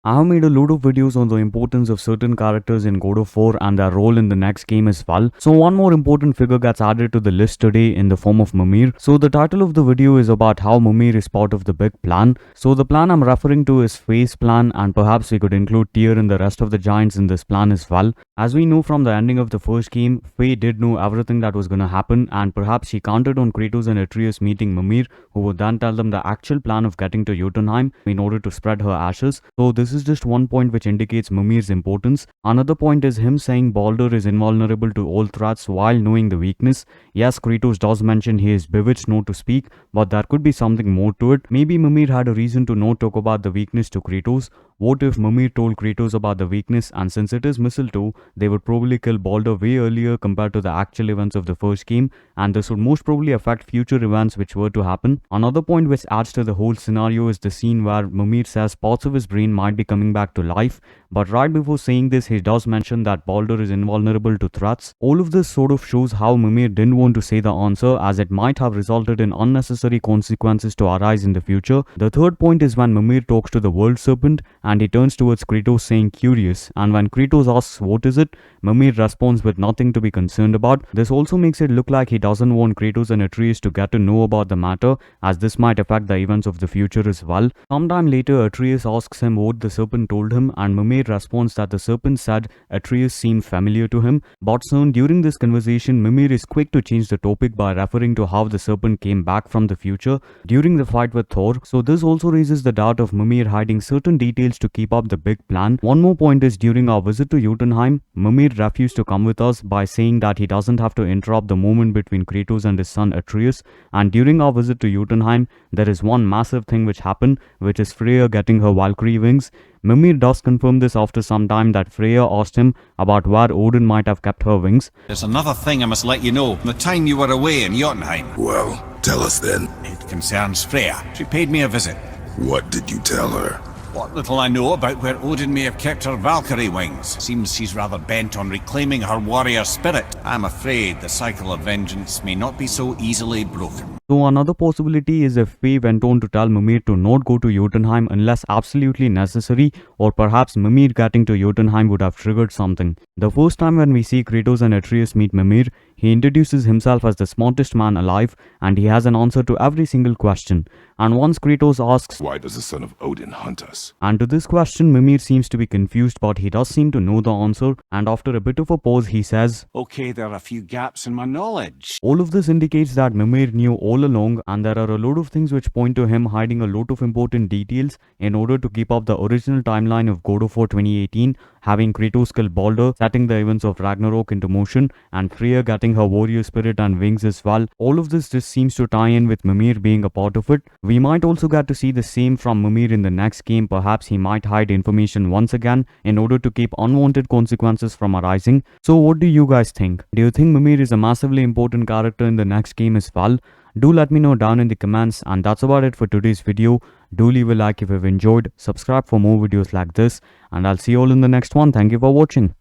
I have made a load of videos on the importance of certain characters in God of War and their role in the next game as well. So one more important figure gets added to the list today in the form of Mimir. So the title of the video is about how Mimir is part of the big plan. So the plan I'm referring to is Freya's plan, and perhaps we could include Tyr and the rest of the giants in this plan as well. As we know from the ending of the first game, Freya did know everything that was gonna happen, and perhaps she counted on Kratos and Atreus meeting Mimir, who would then tell them the actual plan of getting to Jotunheim in order to spread her ashes. So this is just one point which indicates Mimir's importance. Another point is him saying Baldur is invulnerable to all threats while knowing the weakness. Yes, Kratos does mention he is bewitched not to speak, but there could be something more to it. Maybe Mimir had a reason to not talk about the weakness to Kratos. What if Mimir told Kratos about the weakness, and since it is mistletoe, they would probably kill Baldur way earlier compared to the actual events of the first game, and this would most probably affect future events which were to happen. Another point which adds to the whole scenario is the scene where Mimir says parts of his brain might be coming back to life, but right before saying this he does mention that Baldur is invulnerable to threats. All of this sort of shows how Mimir didn't want to say the answer, as it might have resulted in unnecessary consequences to arise in the future. The third point is when Mimir talks to the world serpent and he turns towards Kratos saying curious, and when Kratos asks what is it, Mimir responds with nothing to be concerned about. This also makes it look like he doesn't want Kratos and Atreus to get to know about the matter, as this might affect the events of the future as well. Sometime later Atreus asks him what the serpent told him, and Mimir responds that the serpent said Atreus seemed familiar to him. But soon during this conversation, Mimir is quick to change the topic by referring to how the serpent came back from the future during the fight with Thor. So this also raises the doubt of Mimir hiding certain details to keep up the big plan. One more point is during our visit to Jotunheim, Mimir refused to come with us by saying that he doesn't have to interrupt the moment between Kratos and his son Atreus. And during our visit to Jotunheim, there is one massive thing which happened, which is Freya getting her Valkyrie wings. Mimir does confirm this after some time that Freya asked him about where Odin might have kept her wings. There's another thing I must let you know. From the time you were away in Jotunheim. Well, tell us then. It concerns Freya. She paid me a visit. What did you tell her? What little I know about where Odin may have kept her Valkyrie wings. Seems she's rather bent on reclaiming her warrior spirit. I'm afraid the cycle of vengeance may not be so easily broken. So another possibility is if Faye went on to tell Mimir to not go to Jotunheim unless absolutely necessary, or perhaps Mimir getting to Jotunheim would have triggered something. The first time when we see Kratos and Atreus meet Mimir, he introduces himself as the smartest man alive, and he has an answer to every single question. And once Kratos asks, Why does the son of Odin hunt us? And to this question Mimir seems to be confused, but he does seem to know the answer, and after a bit of a pause he says, Okay, there are a few gaps in my knowledge. All of this indicates that Mimir knew all along, and there are a lot of things which point to him hiding a lot of important details in order to keep up the original timeline of God of War 2018, having Kratos kill Baldur, setting the events of Ragnarok into motion, and Freya getting her warrior spirit and wings as well. All of this just seems to tie in with Mimir being a part of it. We might also get to see the same from Mimir in the next game. Perhaps he might hide information once again in order to keep unwanted consequences from arising. So what do you guys think? Do you think Mimir is a massively important character in the next game as well? Do let me know down in the comments, and that's about it for today's video. Do leave a like if you've enjoyed, subscribe for more videos like this, and I'll see you all in the next one. Thank you for watching.